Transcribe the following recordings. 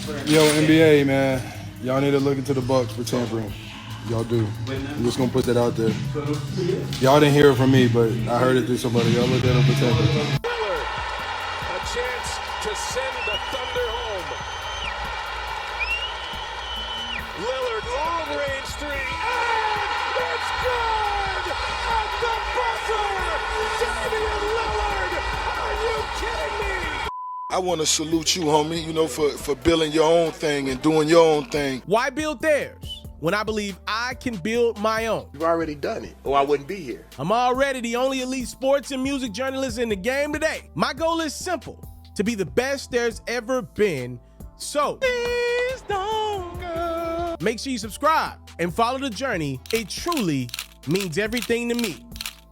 Yo, NBA, man. Y'all need to look into the Bucks for tampering. Y'all do. I'm just going to put that out there. Y'all didn't hear it from me, but I heard it through somebody. Y'all look at them for tampering. A chance to send the Thunder home. Lillard, long-range three, and it's good! At the buzzer! Damian Lillard! Are you kidding me? I want to salute you, homie, for building your own thing and doing your own thing. Why build theirs when I believe I can build my own? You've already done it, or I wouldn't be here. I'm already the only elite sports and music journalist in the game today. My goal is simple, to be the best there's ever been. So, please don't go. Make sure you subscribe and follow the journey. It truly means everything to me.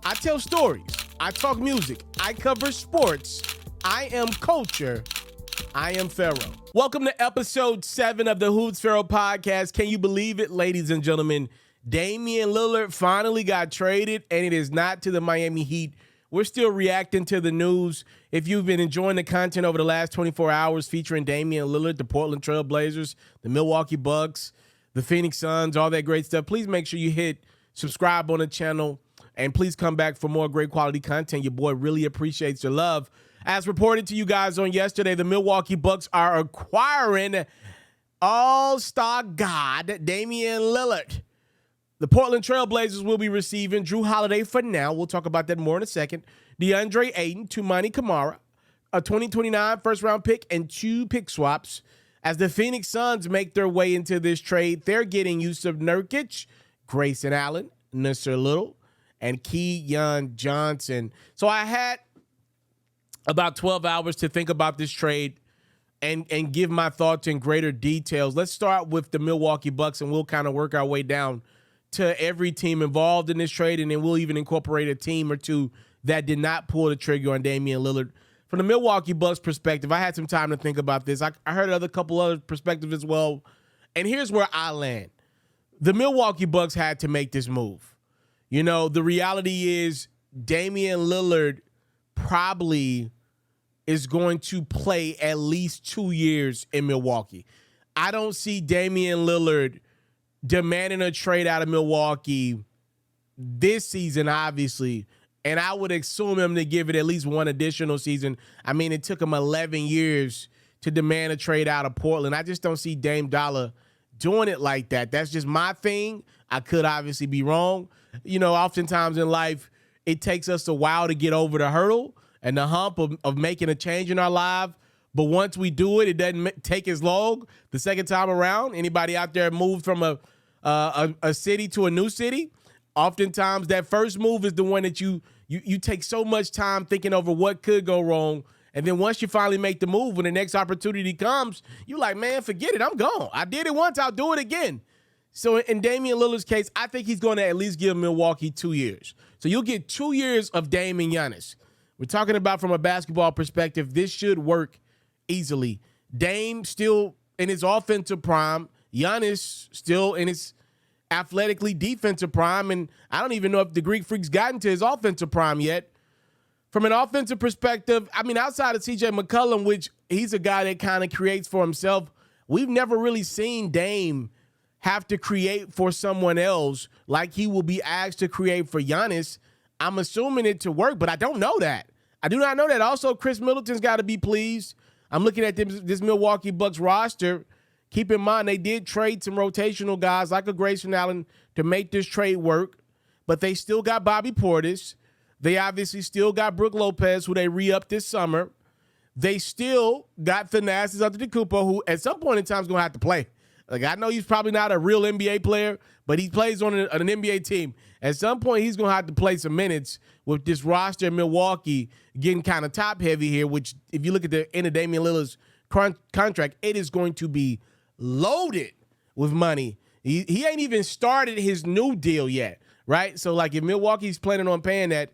I tell stories, I talk music, I cover sports. I am culture. I am FERRO. Welcome to episode 7 of the Hoops FERRO podcast. Can you believe it, ladies and gentlemen? Damian Lillard finally got traded, and it is not to the Miami Heat. We're still reacting to the news. If you've been enjoying the content over the last 24 hours featuring Damian Lillard, the Portland Trail Blazers, the Milwaukee Bucks, the Phoenix Suns, all that great stuff, please make sure you hit subscribe on the channel, and please come back for more great quality content. Your boy really appreciates your love. As reported to you guys on yesterday, the Milwaukee Bucks are acquiring all-star god Damian Lillard. The Portland Trail Blazers will be receiving Jrue Holiday for now. We'll talk about that more in a second. DeAndre Ayton, Toumani Camara, a 2029 first-round pick, and 2 pick swaps. As the Phoenix Suns make their way into this trade, they're getting Yusuf Nurkic, Grayson Allen, Nasir Little, and Keon Johnson. So I had about 12 hours to think about this trade and give my thoughts in greater details. Let's start with the Milwaukee Bucks, and we'll kind of work our way down to every team involved in this trade, and then we'll even incorporate a team or two that did not pull the trigger on Damian Lillard. From the Milwaukee Bucks perspective, I had some time to think about this. I heard a couple other perspectives as well, and here's where I land. The Milwaukee Bucks had to make this move. You know, the reality is Damian Lillard probably is going to play at least 2 years in Milwaukee. I don't see Damian Lillard demanding a trade out of Milwaukee this season, obviously, and I would assume him to give it at least one additional season. I mean, it took him 11 years to demand a trade out of Portland. I just don't see Dame Dollar doing it like that. That's just my thing. I could obviously be wrong. You know, oftentimes in life, it takes us a while to get over the hurdle and the hump of making a change in our life. But once we do it, it doesn't take as long the second time around. Anybody out there moved from a city to a new city? Oftentimes, that first move is the one that you take so much time thinking over what could go wrong. And then once you finally make the move, when the next opportunity comes, you're like, man, forget it. I'm gone. I did it once. I'll do it again. So in Damian Lillard's case, I think he's going to at least give Milwaukee 2 years. So you'll get 2 years of Dame and Giannis. We're talking about from a basketball perspective, this should work easily. Dame still in his offensive prime. Giannis still in his athletically defensive prime. And I don't even know if the Greek Freak's gotten to his offensive prime yet. From an offensive perspective, I mean, outside of CJ McCollum, which he's a guy that kind of creates for himself, we've never really seen Dame have to create for someone else like he will be asked to create for Giannis. I'm assuming it to work, but I don't know that. I do not know that. Also, Chris Middleton's got to be pleased. I'm looking at this Milwaukee Bucks roster. Keep in mind, they did trade some rotational guys like a Grayson Allen to make this trade work, but they still got Bobby Portis. They obviously still got Brook Lopez, who they re-upped this summer. They still got Thanasis Antetokounmpo, who at some point in time is going to have to play. Like, I know he's probably not a real NBA player, but he plays on an NBA team. At some point, he's going to have to play some minutes with this roster in Milwaukee getting kind of top-heavy here, which if you look at the end of Damian Lillard's contract, it is going to be loaded with money. He ain't even started his new deal yet, right? So, like, if Milwaukee's planning on paying that,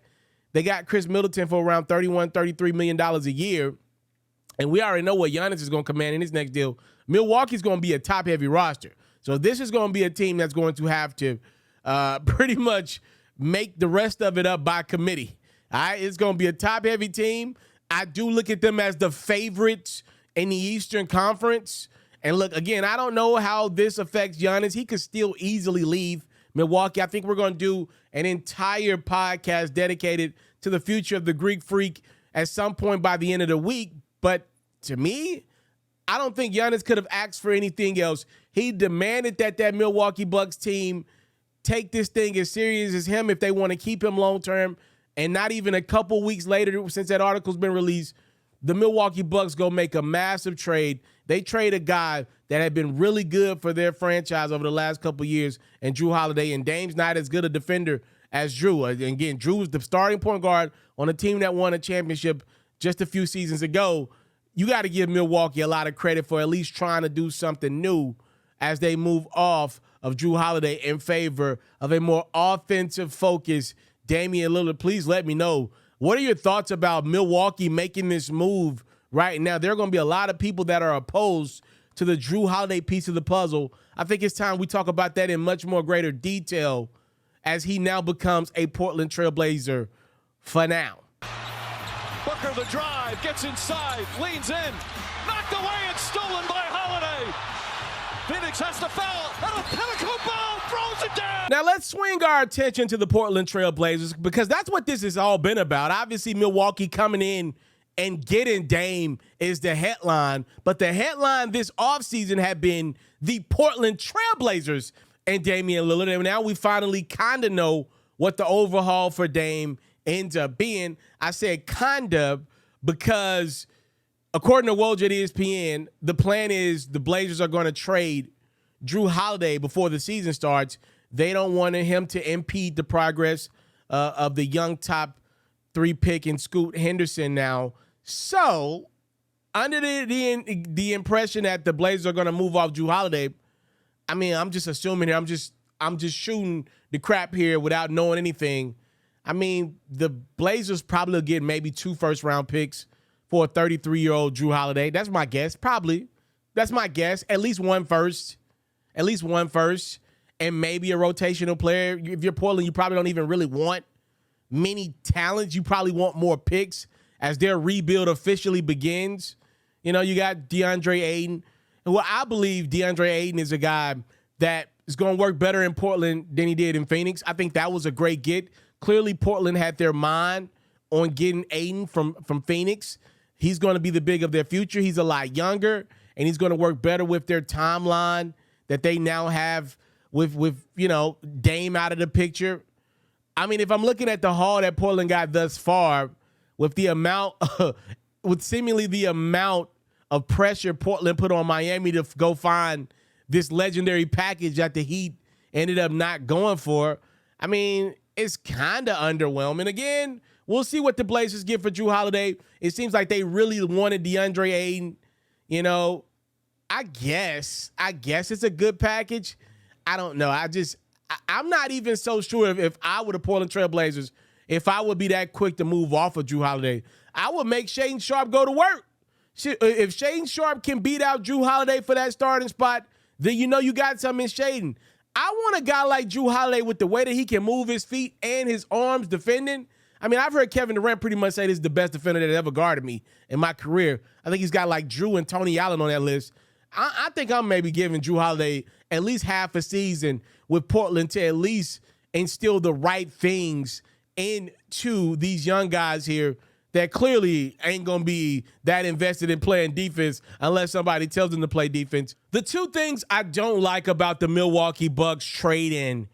they got Chris Middleton for around $31, $33 million a year, and we already know what Giannis is going to command in his next deal. Milwaukee's going to be a top-heavy roster. So this is going to be a team that's going to have to pretty much make the rest of it up by committee. All right, it's going to be a top-heavy team. I do look at them as the favorites in the Eastern Conference, And look, again, I don't know how this affects Giannis. He could still easily leave Milwaukee. I think we're going to do an entire podcast dedicated to the future of the Greek Freak at some point by the end of the week. But to me, I don't think Giannis could have asked for anything else. He demanded that Milwaukee Bucks team take this thing as serious as him if they want to keep him long-term. And not even a couple weeks later, since that article's been released, the Milwaukee Bucks go make a massive trade. They trade a guy that had been really good for their franchise over the last couple years, and Jrue Holiday. And Dame's not as good a defender as Jrue. And again, Jrue was the starting point guard on a team that won a championship just a few seasons ago. You got to give Milwaukee a lot of credit for at least trying to do something new as they move off of Jrue Holiday in favor of a more offensive-focused Damian Lillard. Please let me know, what are your thoughts about Milwaukee making this move right now? There are going to be a lot of people that are opposed to the Jrue Holiday piece of the puzzle. I think it's time we talk about that in much more greater detail as he now becomes a Portland Trailblazer for now. Booker the drive, gets inside, leans in, knocked away and stolen by Holiday. Phoenix has to foul, and a pinnacle ball throws it down. Now let's swing our attention to the Portland Trailblazers, because that's what this has all been about. Obviously, Milwaukee coming in and getting Dame is the headline, but the headline this offseason had been the Portland Trailblazers and Damian Lillard, and now we finally kind of know what the overhaul for Dame ends up being. I said kind of because according to Woj at ESPN, the plan is the Blazers are going to trade Jrue Holiday before the season starts. They don't want him to impede the progress of the young top 3 pick in Scoot Henderson now. So, under the impression that the Blazers are going to move off Jrue Holiday, I mean, I'm just assuming here. I'm just shooting the crap here without knowing anything. I mean, the Blazers probably will get maybe 2 first-round picks for a 33-year-old Jrue Holiday. That's my guess. Probably. That's my guess. At least one first. At least one first. And maybe a rotational player. If you're Portland, you probably don't even really want many talents. You probably want more picks as their rebuild officially begins. You know, you got DeAndre Ayton. And well, I believe DeAndre Ayton is a guy that is going to work better in Portland than he did in Phoenix. I think that was a great get. Clearly, Portland had their mind on getting Ayton from Phoenix. He's going to be the big of their future. He's a lot younger, and he's going to work better with their timeline that they now have with you know, Dame out of the picture. I mean, if I'm looking at the haul that Portland got thus far, with the amount, with seemingly the amount of pressure Portland put on Miami to go find this legendary package that the Heat ended up not going for, I mean, it's kind of underwhelming. Again, we'll see what the Blazers get for Jrue Holiday. It seems like they really wanted DeAndre Ayton. You know, I guess it's a good package. I don't know. I'm not even so sure if I were the Portland Trailblazers, if I would be that quick to move off of Jrue Holiday. I would make Shaedon Sharpe go to work. If Shaedon Sharpe can beat out Jrue Holiday for that starting spot, then you know you got something in Shaedon. I want a guy like Jrue Holiday with the way that he can move his feet and his arms defending. I mean, I've heard Kevin Durant pretty much say this is the best defender that ever guarded me in my career. I think he's got like Jrue and Tony Allen on that list. I think I'm maybe giving Jrue Holiday at least half a season with Portland to at least instill the right things into these young guys here that clearly ain't going to be that invested in playing defense unless somebody tells them to play defense. The 2 things I don't like about the Milwaukee Bucks trading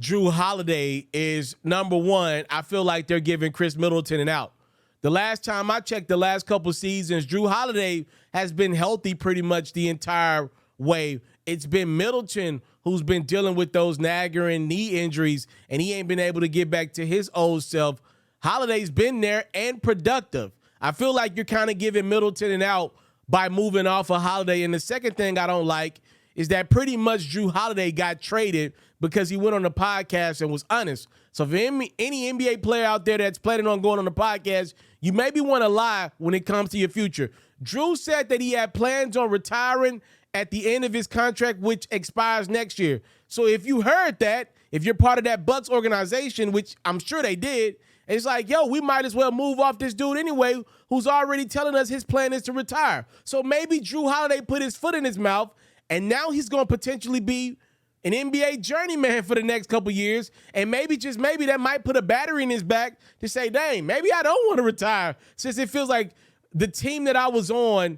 Jrue Holiday is, number one, I feel like they're giving Chris Middleton an out. The last time I checked, the last couple seasons, Jrue Holiday has been healthy pretty much the entire way. It's been Middleton who's been dealing with those nagging knee injuries, and he ain't been able to get back to his old self. Holiday's been there and productive. I feel like you're kind of giving Middleton an out by moving off of Holiday. And the second thing I don't like is that pretty much Jrue Holiday got traded because he went on the podcast and was honest. So if any NBA player out there that's planning on going on the podcast, you maybe want to lie when it comes to your future. Jrue said that he had plans on retiring at the end of his contract, which expires next year. So if you heard that, if you're part of that Bucks organization, which I'm sure they did, It's like, yo, we might as well move off this dude anyway, who's already telling us his plan is to retire. So maybe Jrue Holiday put his foot in his mouth, and now he's going to potentially be an NBA journeyman for the next couple years. And maybe, just maybe, that might put a battery in his back to say, dang, maybe I don't want to retire, since it feels like the team that I was on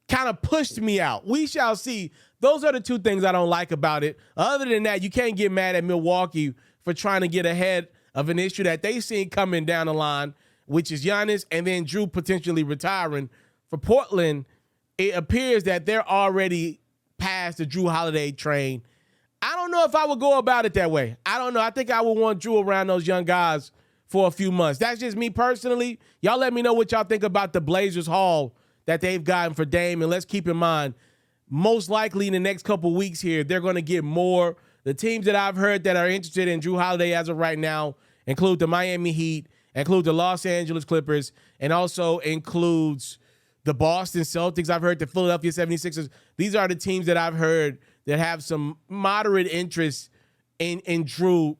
kind of pushed me out. We shall see. Those are the two things I don't like about it. Other than that, you can't get mad at Milwaukee for trying to get ahead of an issue that they seen coming down the line, which is Giannis and then Jrue potentially retiring. For Portland, it appears that they're already past the Jrue Holiday train. I don't know if I would go about it that way. I don't know. I think I would want Jrue around those young guys for a few months. That's just me personally. Y'all let me know what y'all think about the Blazers haul that they've gotten for Dame. And let's keep in mind, most likely in the next couple weeks here, they're going to get more. The teams that I've heard that are interested in Jrue Holiday as of right now include the Miami Heat, include the Los Angeles Clippers, and also includes the Boston Celtics. I've heard the Philadelphia 76ers. These are the teams that I've heard that have some moderate interest in Jrue.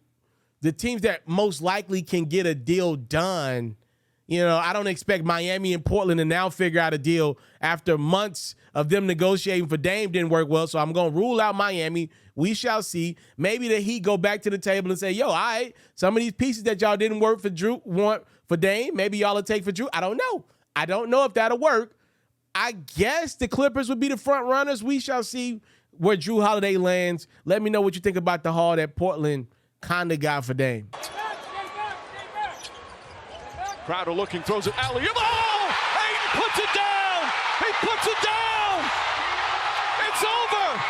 The teams that most likely can get a deal done. You know, I don't expect Miami and Portland to now figure out a deal after months of them negotiating for Dame didn't work well. So I'm going to rule out Miami. We shall see. Maybe the Heat go back to the table and say, yo, all right, some of these pieces that y'all didn't work for Jrue, want for Dame, maybe y'all will take for Jrue. I don't know. I don't know if that'll work. I guess the Clippers would be the front runners. We shall see where Jrue Holiday lands. Let me know what you think about the haul that Portland kind of got for Dame. Crowder looking, throws it alley. Oh! Ayton puts it down! He puts it down! It's over!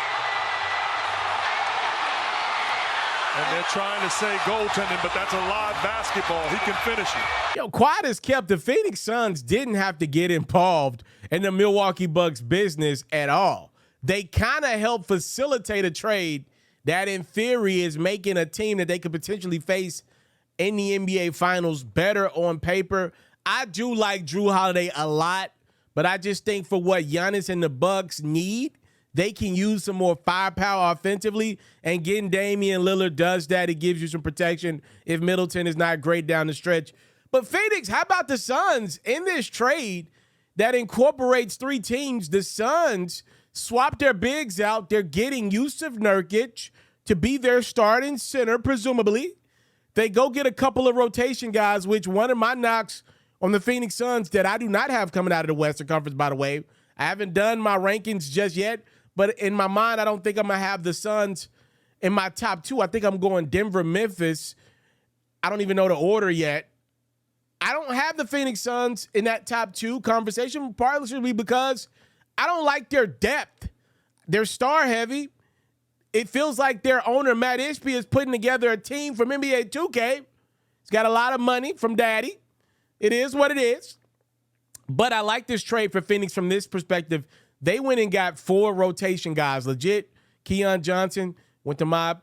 And they're trying to say goaltending, but that's a live basketball. He can finish it. Yo, quiet as kept, the Phoenix Suns didn't have to get involved in the Milwaukee Bucks business at all. They kind of helped facilitate a trade that in theory is making a team that they could potentially face in the NBA Finals better on paper. I do like Jrue Holiday a lot, but I just think for what Giannis and the Bucks need, they can use some more firepower offensively, and getting Damian Lillard does that. It gives you some protection if Middleton is not great down the stretch. But Phoenix, how about the Suns in this trade that incorporates three teams? The Suns swapped their bigs out. They're getting Jusuf Nurkic to be their starting center, presumably. They go get a couple of rotation guys, which one of my knocks on the Phoenix Suns that I do not have coming out of the Western Conference, by the way. I haven't done my rankings just yet, but in my mind, I don't think I'm going to have the Suns in my top two. I think I'm going Denver, Memphis. I don't even know the order yet. I don't have the Phoenix Suns in that top two conversation, partly because I don't like their depth. They're star heavy. It feels like their owner, Matt Ishbia, is putting together a team from NBA 2K. He's got a lot of money from Daddy. It is what it is. But I like this trade for Phoenix from this perspective. They went and got 4 rotation guys, legit. Keon Johnson went to my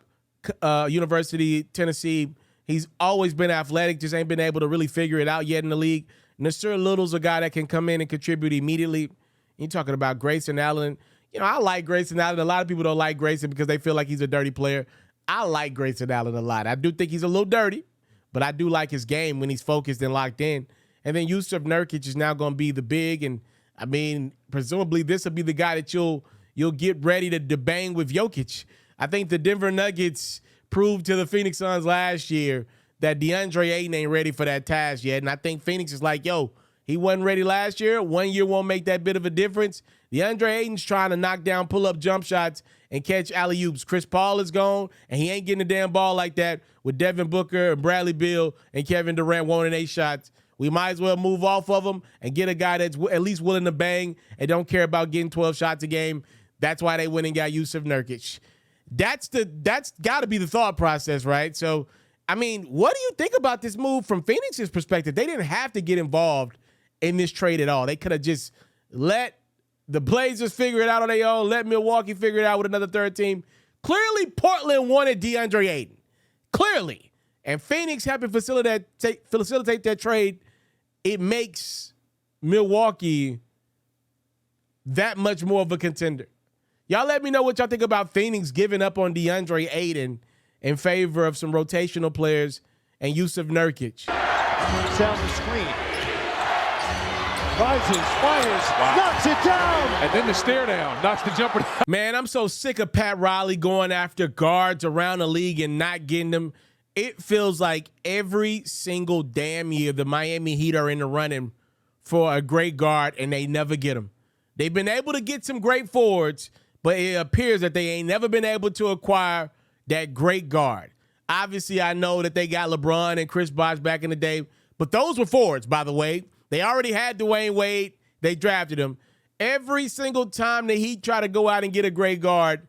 University, Tennessee. He's always been athletic, just ain't been able to really figure it out yet in the league. Nasir Little's a guy that can come in and contribute immediately. You're talking about Grayson Allen. You know, I like Grayson Allen. A lot of people don't like Grayson because they feel like he's a dirty player. I like Grayson Allen a lot. I do think he's a little dirty, but I do like his game when he's focused and locked in. And then Jusuf Nurkic is now going to be the big, and I mean, presumably this will be the guy that you'll get ready to bang with Jokic. I think the Denver Nuggets proved to the Phoenix Suns last year that DeAndre Ayton ain't ready for that task yet. And I think Phoenix is like, yo, he wasn't ready last year. 1 year won't make that bit of a difference. DeAndre Ayton's trying to knock down pull-up jump shots and catch alley-oops. Chris Paul is gone, and he ain't getting a damn ball like that with Devin Booker and Bradley Beal and Kevin Durant wanting 8 shots. We might as well move off of him and get a guy that's at least willing to bang and don't care about getting 12 shots a game. That's why they went and got Jusuf Nurkic. That's got to be the thought process, right? So, I mean, what do you think about this move from Phoenix's perspective? They didn't have to get involved in this trade at all. They could have just let the Blazers figure it out on their own, let Milwaukee figure it out with another third team. Clearly, Portland wanted DeAndre Ayton. Clearly. And Phoenix helping facilitate that trade. It makes Milwaukee that much more of a contender. Y'all let me know what y'all think about Phoenix giving up on DeAndre Ayton in favor of some rotational players and Jusuf Nurkic. Sounds the screen. Rises, fires, knocks it down. And then the stare down, knocks the jumper down. Man, I'm so sick of Pat Riley going after guards around the league and not getting them. It feels like every single damn year the Miami Heat are in the running for a great guard and they never get them. They've been able to get some great forwards, but it appears that they ain't never been able to acquire that great guard. Obviously, I know that they got LeBron and Chris Bosh back in the day, but those were forwards, by the way. They already had Dwayne Wade. They drafted him. Every single time the Heat try to go out and get a great guard,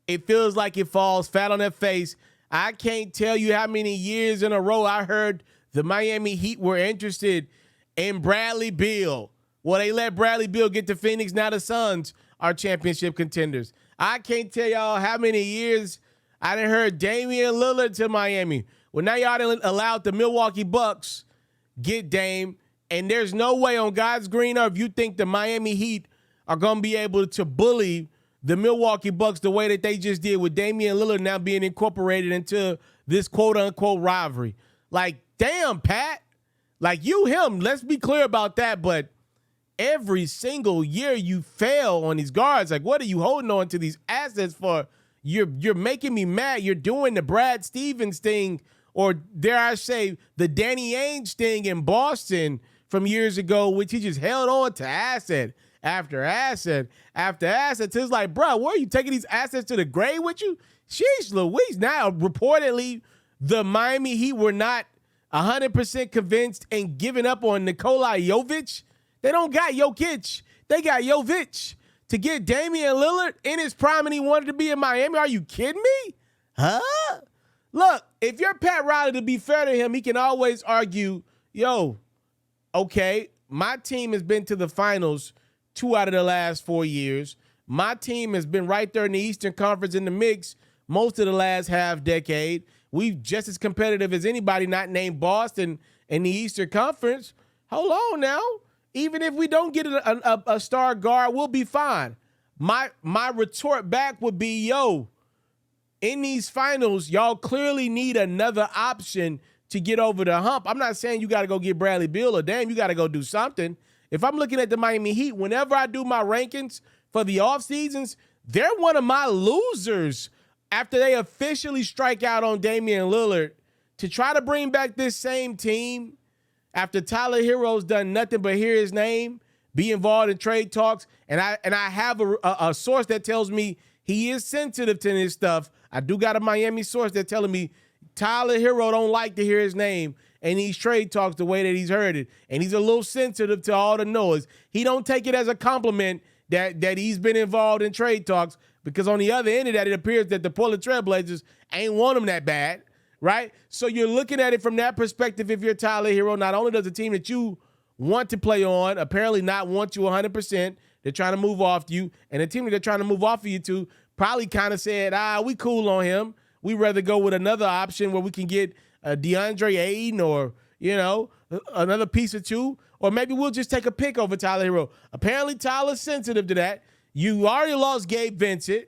it feels like it falls flat on their face. I can't tell you how many years in a row I heard the Miami Heat were interested in Bradley Beal. Well, they let Bradley Beal get to Phoenix. Now the Suns are championship contenders. I can't tell y'all how many years I done heard Damian Lillard to Miami. Well, now y'all done allowed the Milwaukee Bucks get Dame. And there's no way on God's green earth you think the Miami Heat are going to be able to bully the Milwaukee Bucks the way that they just did with Damian Lillard now being incorporated into this quote-unquote rivalry. Like, damn, Pat. Like, you, him, let's be clear about that. But every single year you fail on these guards. Like, what are you holding on to these assets for? You're making me mad. You're doing the Brad Stevens thing, or dare I say, the Danny Ainge thing in Boston from years ago, which he just held on to asset after asset after asset. So it's like, bro, where are you taking these assets to the grave with you? Sheesh Louise. Now, reportedly, the Miami Heat were not 100% convinced and giving up on Nikola Jovic. They don't got Jokic. They got Jovic. To get Damian Lillard in his prime and he wanted to be in Miami, are you kidding me? Huh? Look, if you're Pat Riley, to be fair to him, he can always argue, yo, okay, my team has been to the finals 2 out of the last 4 years. My team has been right there in the Eastern Conference in the mix most of the last half decade. We're just as competitive as anybody not named Boston in the Eastern Conference. Hold on now. Even if we don't get a star guard, we'll be fine. My retort back would be, yo, in these finals, y'all clearly need another option to get over the hump. I'm not saying you got to go get Bradley Beal or damn, you got to go do something. If I'm looking at the Miami Heat, whenever I do my rankings for the off seasons, they're one of my losers after they officially strike out on Damian Lillard to try to bring back this same team after Tyler Hero's done nothing but hear his name, be involved in trade talks, and I have a source that tells me he is sensitive to this stuff. I do got a Miami source that's telling me Tyler Hero don't like to hear his name and these trade talks the way that he's heard it. And he's a little sensitive to all the noise. He don't take it as a compliment that he's been involved in trade talks, because on the other end of that, it appears that the Portland Trail Blazers ain't want him that bad, right? So you're looking at it from that perspective. If you're Tyler Hero, not only does the team that you want to play on apparently not want you 100%, they're trying to move off you, and the team that they're trying to move off of you to probably kind of said, we cool on him. We'd rather go with another option where we can get DeAndre Ayton or, another piece or two, or maybe we'll just take a pick over Tyler Hero. Apparently, Tyler's sensitive to that. You already lost Gabe Vincent.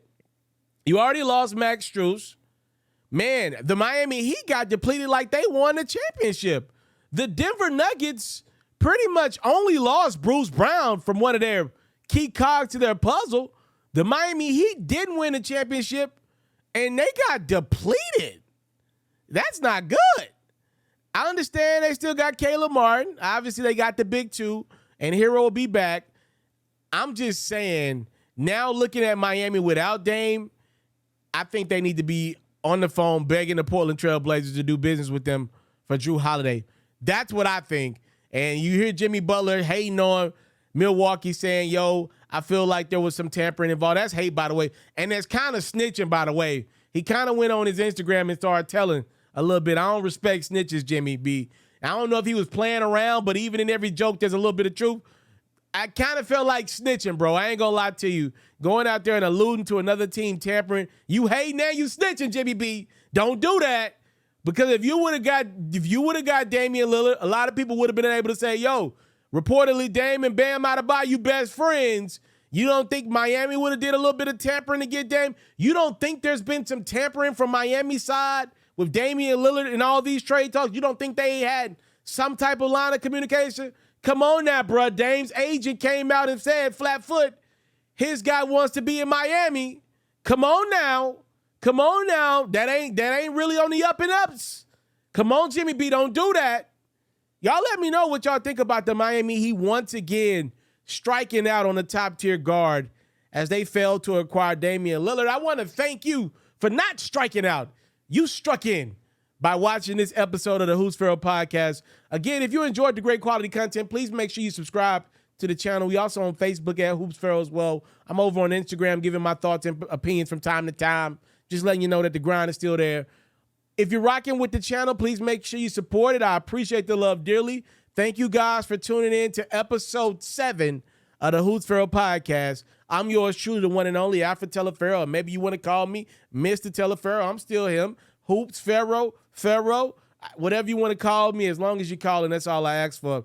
You already lost Max Strus. Man, the Miami Heat got depleted like they won the championship. The Denver Nuggets pretty much only lost Bruce Brown from one of their key cogs to their puzzle. The Miami Heat didn't win the championship, and they got depleted. That's not good. I understand they still got Caleb Martin. Obviously, they got the big two, and Hero will be back. I'm just saying, now looking at Miami without Dame, I think they need to be on the phone begging the Portland Trail Blazers to do business with them for Jrue Holiday. That's what I think. And you hear Jimmy Butler hating on Milwaukee saying, yo, I feel like there was some tampering involved. That's hate, by the way. And that's kind of snitching, by the way. He kind of went on his Instagram and started telling a little bit. I don't respect snitches, Jimmy B. I don't know if he was playing around, but even in every joke, there's a little bit of truth. I kind of felt like snitching, bro. I ain't gonna lie to you. Going out there and alluding to another team tampering. You hating now, you snitching, Jimmy B. Don't do that. Because if you would have got Damian Lillard, a lot of people would have been able to say, yo, reportedly Dame and Bam Adebayo, you best friends. You don't think Miami would have did a little bit of tampering to get Dame? You don't think there's been some tampering from Miami's side with Damian Lillard and all these trade talks? You don't think they had some type of line of communication? Come on now, bro. Dame's agent came out and said, flat foot, his guy wants to be in Miami. Come on now. Come on now. That ain't really on the up and ups. Come on, Jimmy B, don't do that. Y'all let me know what y'all think about the Miami Heat once again striking out on the top-tier guard as they failed to acquire Damian Lillard. I want to thank you for not striking out. You struck in by watching this episode of the Hoops FERRO podcast. Again, if you enjoyed the great quality content, please make sure you subscribe to the channel. We also on Facebook at Hoops FERRO as well. I'm over on Instagram giving my thoughts and opinions from time to time, just letting you know that the grind is still there. If you're rocking with the channel, please make sure you support it. I appreciate the love dearly. Thank you guys for tuning in to episode 7 of the Hoops FERRO podcast. I'm yours truly, the one and only Alfred Teleferro. Maybe you want to call me Mr. Teleferro. I'm still him. Hoops FERRO, FERRO, whatever you want to call me, as long as you're calling, that's all I ask for.